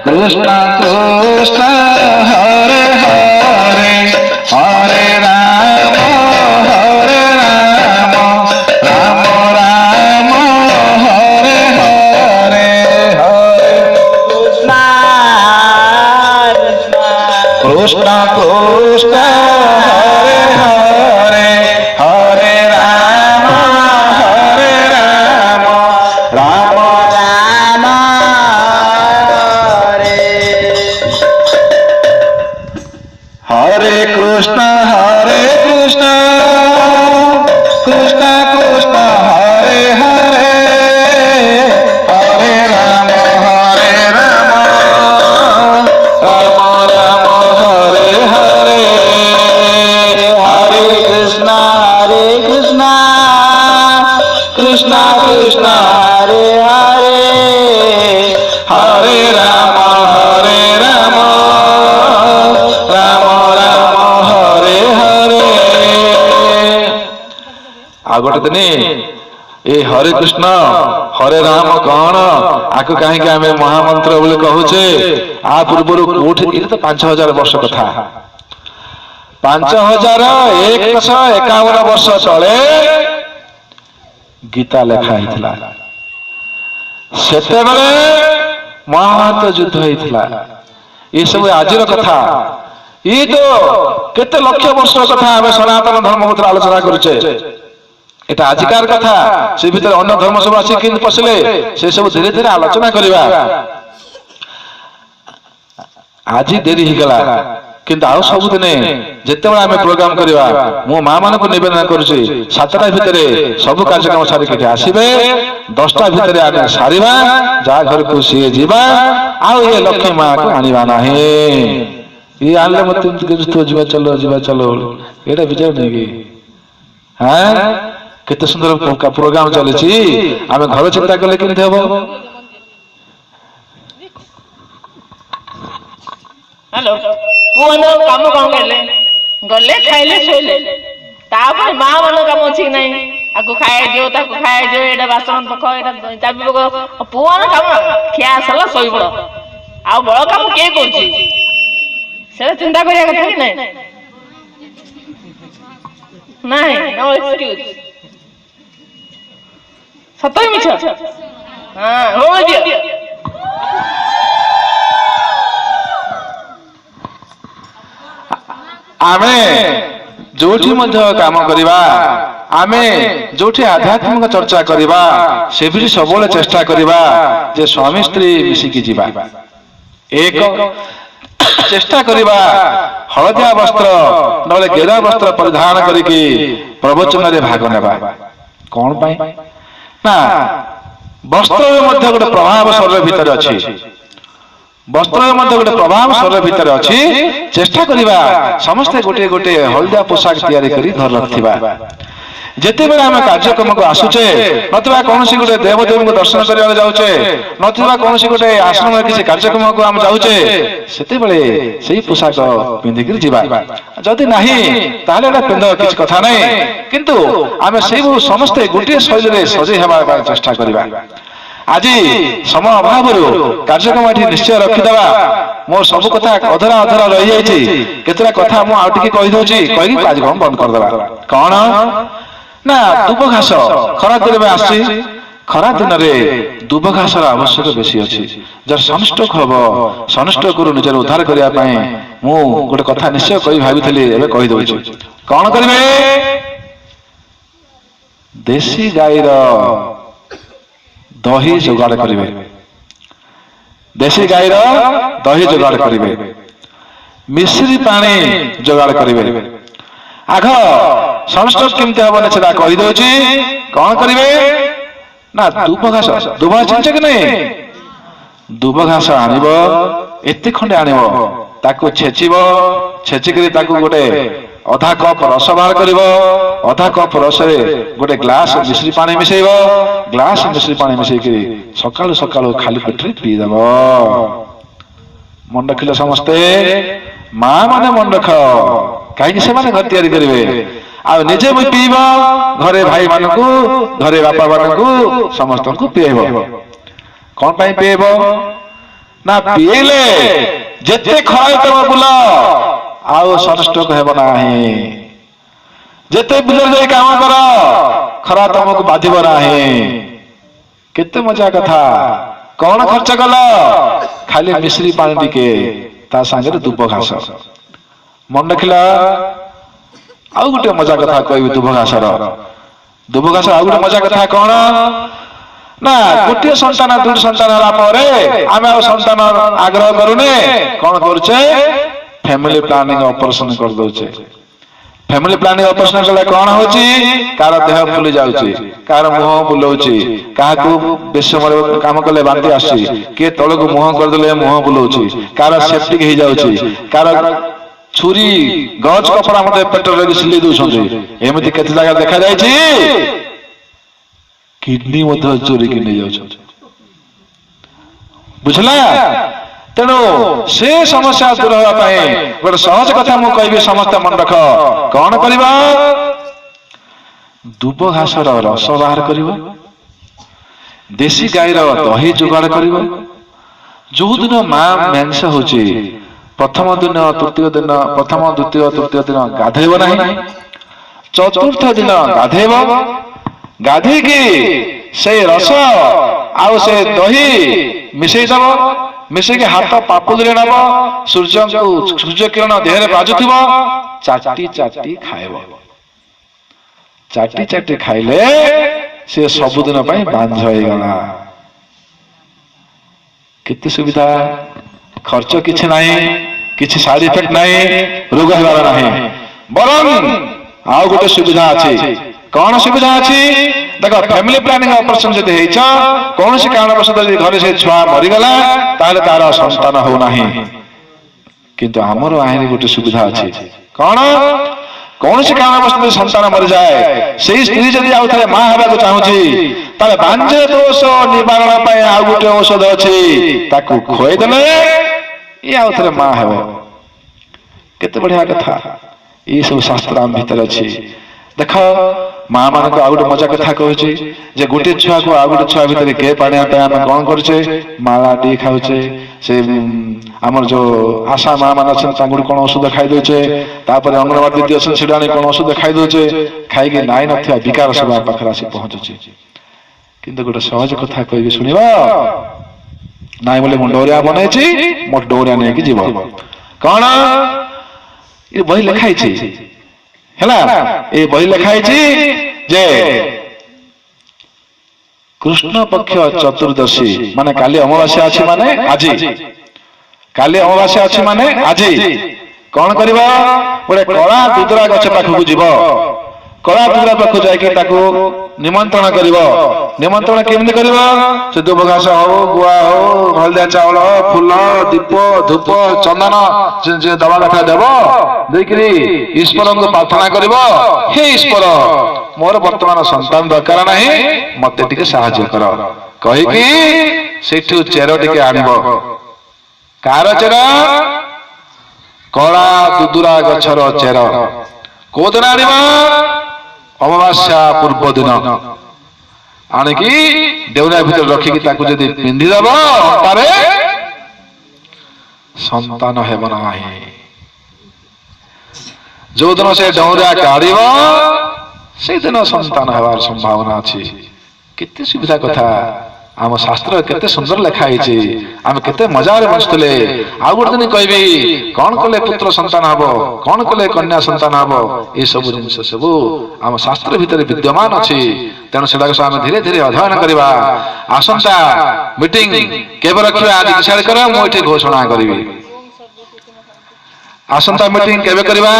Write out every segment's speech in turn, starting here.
कृष्ण कृष्ण हरे हरे हरे राम राम राम हरे हरे हरे कृष्ण कृष्ण हरे हरे हरे राम राम राम हरे कृष्ण कृष्ण कृष्ण हरे हरे हरे राम राम राम हरे हरे हरे कृष्ण कृष्ण कृष्ण हरे हरे हरे राम राम राम हरे हरे आ गोटे दिन ए हरे कृष्ण हरे राम कौन आको कहीं आम महामंत्र बोले कहूचे आ पूर्व कोठी तो 5000 वर्ष कथा 5151 वर्ष तले गीता लेखा होता से महाभारत युद्ध होता ये सब आज कथा ये तो केते लक्ष वर्ष कथा आम सनातन धर्म भर आलोचना करुचे এটা আজিকার কথা সে ভিতরে অন্য ধর্ম সব আছে কিন্তু পছলে সে সব ধীরে ধীরে আলোচনা করিবা আজি দেরি হিগলা কিন্তু আউ ସବୁদিনে যেতেବେଳେ ଆମେ ପ୍ରୋଗ୍ରାମ କରିବା ମୁଁ ମା ମାନଙ୍କୁ ନିବେଦନ କରୁଛି 7ଟା ଭିତରେ ସବୁ କାର୍ଯ୍ୟକ୍ରମ ସାରିକି ଆସିବେ 10ଟା ଭିତରେ ଆମେ ସାରିବା ଯାହା ଘରକୁ ସିଏ ଯିବା ଆଉ ଏ ଲକ୍ଷ୍ମୀ ମାକୁ ଆଣିବା ନାହିଁ ଇଏ ଆଣିଲେ ମତେ ଯିବା ଚାଲ ଏଇଟା ବିଚାର ନାହିଁ କି ହଁ केते सुंदर प्रोग्राम चली आम घर चिंता कले केमती हम हेलो पुआनो काम कौन करले गले खाइले सोइले तापर मां मन काम अछि नहीं आको खाए दियो ताको खाए दियो एटा बासन पखो एटा चाबी पखो पुआनो काम खिया सला सोई पड़ो आ बड़ काम के करछि से चिंता करिया कथा कि नहीं नहीं नो एक्सक्यूज सतई मिछ हां हो दियो आमे जोठी मध्य काम करिबा आमे जोठी आध्यात्मिक चर्चा करिबा से भी सबले चेष्टा करिबा जे स्वामी स्त्री मिसी की जीवा एक चेष्टा करिबा हलदिया वस्त्र नले गेरा वस्त्र परिधान करिकी प्रवचन रे भाग नेबा कोन पाई ना वस्त्र मध्य गोटे प्रभाव शरीर भीतर अच्छी वस्त्र मध्य गोटे प्रभाव शरीर भीतर अच्छी चेष्टा करिबा समस्ते गोटे गोटे हलदिया पोशाक तैयारी करी धर रखथिबा जेते बेले आमे कार्यक्रम को आसुचे नतबा कोनसी गोटे देवदेव को दर्शन करबा जाउचे नतबा कोनसी गोटे आश्रम रे किसी कार्यक्रम को हम जाउचे सेते बेले सेही पोशाक पिंधि कर जीवा जदि नाही ताले एटा पिंध किछ कथा नै किंतु आमे सेही समस्ते गोटे शैली रे सजे हेबा चेष्टा करिबा आज समय अभाव कार्यक्रम निश्चय रखिदेवा मोर सब कथा अधरा अधरा रही जाइए केतरा कथा मु आउ टिके कहि दोची कहि कार्यक्रम बंद कर देबा कोन ना दुब घास खरा दिन में आसी खरा दिन रे दुब घासर आवश्यक बेसी अछि जर संष्टक हबो संष्टक को निजर उद्धार करिया पई मु गोटे कथा निश्चय कहि भाबिथली एबे कहि दोची कोन करबे देसी गाईर दही जोगाड़ करिवे देसी गाईर दही जोगाड़ करिवे मिश्री पानी जोगाड़ करिवे आघ संस्कृत केमती हम सेटा कहि दोची कोन करिवे ना दुब घास चिंचे कि नहीं दुब घास आनिबो एते खंडे आनिबो ताको छेचिबो छेचिकरी ताको गोटे अधा कप रस बाहर करिबो अधा कप रस रे गोटे ग्लास मिश्री पानी मिसेइबो ग्लास मिश्री पानी मिसेइ करी सकाळु सकाळु खाली पेटरे पी देबो मन रखिलो समस्ते मां माने मन रख कहीं से माने घर तैयारी करिवे आ निजे भी पीबो घरे भाई मानकू घरे बापा मानकू समस्त को पीएबो कोन पई पीएबो ନା ପିଇଲେ ଯେତେ ଖରାପ ତମ ବୁଲ ଆଉ ସନଷ୍ଟୋକ ହେବ ନାହିଁ। ଯେତେ ବିଲରେ ଯାଇ କାମ କର ଖରା ତମକୁ ବାଧିବ ନାହିଁ। କେତେ ମଜା କଥା। କଣ ଖର୍ଚ୍ଚ କଲ? ଖାଲି ମିଶ୍ରି ପାଣି ଟିକେ ତା ସାଙ୍ଗରେ ଦୁବ ଘାସ। ମନେ ରଖିଲ। ଆଉ ଗୋଟେ ମଜା କଥା କହିବି ଦୁବ ଘାସର। ଦୁବ ଘାସ ଆଉ ଗୋଟେ ମଜା କଥା କଣ ନା ଗୋଟିଏ ସନ୍ତାନ ଦୁଇଟି ସନ୍ତାନ ହେଲା ପରେ ଆମେ ଆଉ ସନ୍ତାନ ଆଗ୍ରହ କରୁନେ। କଣ କରୁଛେ? ଫ୍ୟାମିଲି ପ୍ଲାନିଂ ଅପରେସନ କରିଦଉଛେ। ଫ୍ୟାମିଲି ପ୍ଲାନିଂ ଅପରେସନ କଲେ କଣ ହଉଛି? କାହାର ଦେହ ଫୁଲି ଯାଉଛି, କାହାର ମୁହଁ ବୁଲଉଛି, କାହାକୁ ବେଶୀ ସମୟ କାମ କଲେ ବାନ୍ତି ଆସୁଛି, କିଏ ତଳକୁ ମୁହଁ କରିଦେଲେ ମୁହଁ ବୁଲଉଛି, କାହାର ସେପ୍ଟିକ ହେଇଯାଉଛି, କାହାର ଛୁରୀ ଗଜ କପଡା ମଧ୍ୟ ପେଟ୍ରୋଲ ସିଲେଇ ଦଉଛନ୍ତି। ଏମିତି କେତେ ଜାଗାରେ ଦେଖାଯାଇଛି। କିଡନୀ ମଧ୍ୟ ଚୋରିକି ନେଇଯାଉଛନ୍ତି। ବୁଝିଲା? ତେଣୁ ସେ ସମସ୍ୟା ଦୂର ହେବା ପାଇଁ ଗୋଟେ ସହଜ କଥା ମୁଁ କହିବି, ସମସ୍ତେ ମନେ ରଖ। କଣ କରିବା? ଦୁବ ଘାସର ରସ ବାହାର କରିବ, ଦେଶୀ ଗାଈର ଦହି ଯୋଗାଡ଼ କରିବ। ଯୋଉଦିନ ମା ମେନ୍ସ ହଉଛି ପ୍ରଥମ ଦିନ ତୃତୀୟ ଦିନ, ପ୍ରଥମ ଦ୍ୱିତୀୟ ତୃତୀୟ ଦିନ ଗାଧେଇବ ନାହିଁ। ଚତୁର୍ଥ ଦିନ ଗାଧେଇବ। ଗାଧେଇକି ସେଇ ରସ ଆଉ ସେ ଦହି ମିଶେଇ ଦବ। ମିଶେଇକି ହାତ ପାପୁଲିରେ ନବ। ସୂର୍ଯ୍ୟ କିରଣ ଦେହରେ ବାଜୁଥିବ। ଚାଟି ଚାଟି ଖାଇବ। ଚାଟି ଚାଟି ଖାଇଲେ ସେ ସବୁଦିନ ପାଇଁ ବାଞ୍ଝ ହେଇଗଲା। କେତେ ସୁବିଧା। ଖର୍ଚ୍ଚ କିଛି ନାହିଁ, କିଛି ସାଇଡ ଇଫେକ୍ଟ ନାହିଁ, ରୋଗ ହେବାର ନାହିଁ। ବରଂ ଆଉ ଗୋଟେ ସୁବିଧା ଅଛି। କଣ ସୁବିଧା ଅଛି? ଦେଖ, ଫ୍ୟାମିଲି ପ୍ଲାନିଂ ଅପରେସନ ଯଦି ହେଇଛ, କୌଣସି କାରଣବଶତ ଯଦି ଘରେ ସେ ଛୁଆ ମରିଗଲା, ତାହେଲେ ତାର ସନ୍ତାନ ହଉନାହିଁ। କିନ୍ତୁ ଆମର ଆଇନରେ ଗୋଟେ ସୁବିଧା ଅଛି। କଣ? କୌଣସି କାରଣବଶତ ସନ୍ତାନ ମରିଯାଏ, ସେଇ ସ୍ତ୍ରୀ ଯଦି ଆଉ ଥରେ ମା ହେବାକୁ ଚାହୁଁଛି, ତାହେଲେ ବାଞ୍ଝ ଦୋଷ ନିବାରଣ ପାଇଁ ଆଉ ଗୋଟେ ଔଷଧ ଅଛି। ତାକୁ ଖୁଆଇଦେଲେ ଇଏ ଆଉ ଥରେ ମା ହେବ। କେତେ ବଢିଆ କଥା। ଏଇ ସବୁ ଶାସ୍ତ୍ର ଆମ ଭିତରେ ଅଛି। ଦେଖ, ମା ମାନଙ୍କୁ ଆଉ ଗୋଟେ ମଜା କଥା କହୁଛି ଯେ ଗୋଟେ ଛୁଆକୁ ଆଉ ଗୋଟେ ଛୁଆ ଭିତରେ ଗେପ୍ ଆଣିବା ପାଇଁ ଆମେ କଣ କରୁଛେ? ମାଳା ଟିକେ ଖାଉଛେ। ସେ ଆମର ଯୋଉ ଆଶା ମା ମାନେ ଅଛନ୍ତି ତାଙ୍କୁ କଣ ଔଷଧ ଖାଇ ଦଉଛେ। ତାପରେ ଅଙ୍ଗନବାଡି ଦିଦି ଅଛନ୍ତି ସେଠି ଆଣି କଣ ଔଷଧ ଖାଇ ଦଉଛେ। ଖାଇକି ନାଇଁ ନଥିବା ବିକାର ସବୁ ଆମ ପାଖରେ ଆସି ପହଞ୍ଚୁଛି। କିନ୍ତୁ ଗୋଟେ ସହଜ କଥା କହିବି, ଶୁଣିବ? ନାଇଁ ବୋଲି ମୁଁ ଡୋରିଆ ବନେଇଛି, ମୋ ଡୋରିଆ ନେଇକି ଯିବ। କଣ? ଏ ବହି ଲେଖା ହେଇଛି ହେଲା। ଏ ବହି ଲେଖା ହେଇଛି ଯେ କୃଷ୍ଣ ପକ୍ଷ ଚତୁର୍ଦ୍ଦଶୀ ମାନେ କାଲି ଅମାବାସ୍ୟା ଅଛି, ମାନେ ଆଜି। କାଲି ଅମାବାସ୍ୟା ଅଛି ମାନେ ଆଜି କଣ କରିବ? ଗୋଟେ କଳା ଦୁଦୁରା ଗଛ ପାଖକୁ ଯିବ। କଳା ଦୁଦୁରା ପାଖକୁ ଯାଇକି ତାକୁ ନିମନ୍ତ୍ରଣ କରିବ। ନିମନ୍ତ୍ରଣ କେମିତି କରିବ? ସେ ଦୁବ ଘାସ ହଉ, ଗୁଆ ହଉ, ହଳଦିଆ ଚାଉଳ, ଫୁଲ, ଦୀପ, ଧୂପ, ଚନ୍ଦନ ଦବା କଥା ଦେବ। ଦେଇକିରି ଈଶ୍ୱରଙ୍କୁ ପ୍ରାର୍ଥନା କରିବ, ହେ ଈଶ୍ୱର, ମୋର ବର୍ତ୍ତମାନ ସନ୍ତାନ ଦରକାର ନାହିଁ, ମତେ ଟିକେ ସାହାଯ୍ୟ କର କହିକି ସେଇଠୁ ଚେର ଟିକେ ଆଣିବ। କାର ଚେର? କଳା ଦୁଦୁରା ଗଛର ଚେର। କୋଉଦିନ ଆଣିବ? ଅମାବାସ୍ୟା ପୂର୍ବ ଦିନ। ଆଣିକି ଦେଉଳିଆ ଭିତରେ ରଖିକି ତାକୁ ଯଦି ପିନ୍ଧିଦବ ଅଣ୍ଟାରେ, ସନ୍ତାନ ହେବ ନାହିଁ। ଯୋଉଦିନ ସେ ଡଉଁରିଆ କାଢିବ, ସେଇଦିନ ସନ୍ତାନ ହେବାର ସମ୍ଭାବନା ଅଛି। କେତେ ସୁବିଧା କଥା। ଆମ ଶାସ୍ତ୍ରରେ କେତେ ସୁନ୍ଦର ଲେଖା ହେଇଛି। ଆମେ କେତେ ମଜାରେ ବଞ୍ଚୁଥିଲେ। ଆଉ ଗୋଟେ ଦିନ କହିବି କଣ କଲେ ପୁତ୍ର ସନ୍ତାନ ହବ, କଣ କଲେ କନ୍ୟା ସନ୍ତାନ ହବ। ଏ ସବୁ ଜିନିଷ ସବୁ ଆମ ଶାସ୍ତ୍ର ଭିତରେ ବିଦ୍ୟମାନ ଅଛି। ତେଣୁ ସେଟାକୁ ଆମେ ଧୀରେ ଧୀରେ ଅଧ୍ୟୟନ କରିବା। ଆସନ୍ତା ମିଟିଂ କେବେ ରଖିବା ଆଜି ଡିସାଇଡ୍ କର, ମୁଁ ଏଠି ଘୋଷଣା କରିବି। ଆସନ୍ତା ମିଟିଂ କେବେ କରିବା?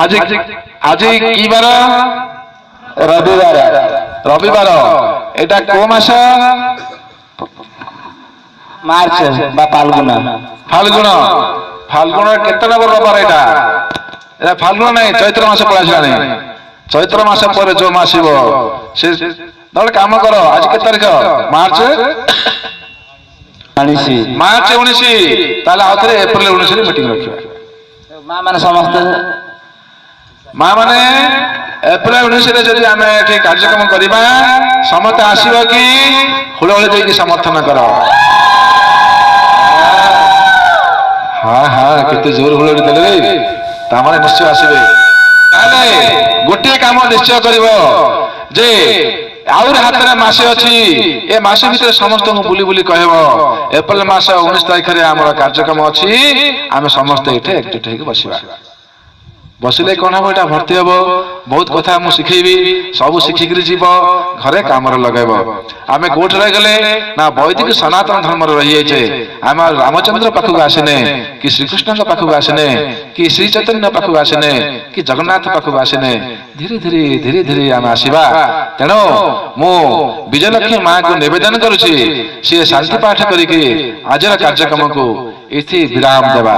ଆଜି ଆଜି କି ବାର? ରବିବାର। ରବିବାର। ଏଇଟା କୋଉ ମାସ? ମାର୍ଚ୍ଚ ବା ଫାଲ୍ଗୁନ। ଫାଲ୍ଗୁନ। ଫାଲ୍ଗୁନ କେତେ ନମ୍ବର ରବିବାର ଏଇଟା? ଏଇଟା ଫାଲ୍ଗୁନ ନାହିଁ, ଚୈତ୍ର ମାସ ପଳାଇଲାଣି। ଚୈତ୍ର ମାସ ପରେ ଯୋଉ ମାସ ଆସିବ ସେ ନହେଲେ କାମ କର, ଆଜି କେତେ ତାରିଖ? ମାର୍ଚ୍ଚ 19। ମାର୍ଚ୍ଚ 19। ତାହେଲେ ଆଉ ଥରେ ଏପ୍ରିଲ 19ରେ ମିଟିଂ ରଖିବା। ମା ମାନେ ସମସ୍ତେ ମା ମାନେ ଏପ୍ରିଲ 19ରେ ଯଦି ଆମେ ଏଠି କାର୍ଯ୍ୟକ୍ରମ କରିବା ସମସ୍ତେ ଆସିବ କି ହୁଳହୁଳି ଦେଇକି ସମର୍ଥନ କର। ହଁ ହଁ କେତେ ଜୋର ହୁଳହୁଳି ଦେଲେ ତାମାନେ ନିଶ୍ଚୟ ଆସିବେ। ତାହେଲେ ଗୋଟିଏ କାମ ନିଶ୍ଚୟ କରିବ ଯେ ଆହୁରି ହାତରେ ମାସେ ଅଛି, ଏ ମାସ ଭିତରେ ସମସ୍ତଙ୍କୁ ବୁଲି ବୁଲି କହିବ ଏପ୍ରିଲ ମାସ 19 ତାରିଖରେ ଆମର କାର୍ଯ୍ୟକ୍ରମ ଅଛି, ଆମେ ସମସ୍ତେ ଏଠି ଏକଜୁଟ ହେଇକି ବସିବା। ବସିଲେ କଣ ହବ, ଏଟା ଭର୍ତ୍ତି ହବ, ବହୁତ କଥା ମୁଁ ଶିଖେଇବି, ସବୁ ଶିଖିକିରି ଯିବ ଘରେ କାମରେ ଲଗାଇବ। ଆମେ କୋଉଠି ରହିଗଲେ ନା ବୈଦିକ ସନାତନ ଧର୍ମରେ ରହିଯାଇଛେ। ଆମେ ରାମଚନ୍ଦ୍ର ପାଖକୁ ଆସିନେ, କି ଶ୍ରୀକୃଷ୍ଣଙ୍କ ପାଖକୁ ଆସିନେ, କି ଶ୍ରୀ ଚୈତନ୍ୟ ପାଖକୁ ଆସିନେ, କି ଜଗନ୍ନାଥ ପାଖକୁ ଆସିନେ, ଧୀରେ ଧୀରେ ଧୀରେ ଧୀରେ ଆମେ ଆସିବା। ତେଣୁ ମୁଁ ବିଜୟଲକ୍ଷ୍ମୀ ମାଙ୍କୁ ନିବେଦନ କରୁଛି, ସିଏ ଶାନ୍ତି ପାଠ କରିକି ଆଜିର କାର୍ଯ୍ୟକ୍ରମକୁ ଏଠି ବିରାମ ଦେବା।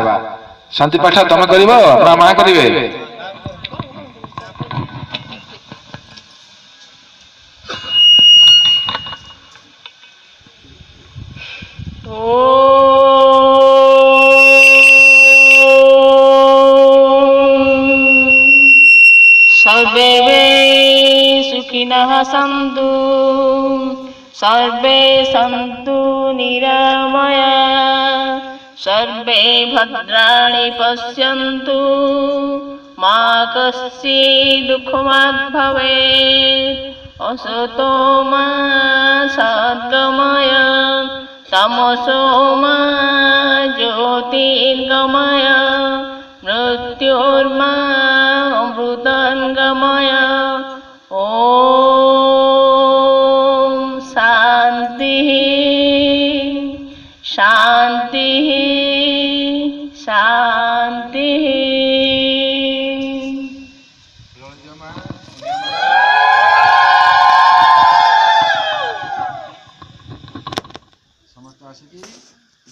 ଶାନ୍ତି ପାଠ ତମେ କରିବ ନା ମା କରିବେ? सर्वे सुखिनः सन्तु, सर्वे सन्तु निरामया, सर्वे भद्राणि पश्यन्तु, मा कश्चित् दुःखमात् भवेत्। असतो मा सद्गमय, तमसो मा ज्योतिर्गमय, मृत्योर्मा अमृतङ्गमय। ॐ शान्तिः शान्तिः शान्तिः। ସମସ୍ତେ ଆସିକି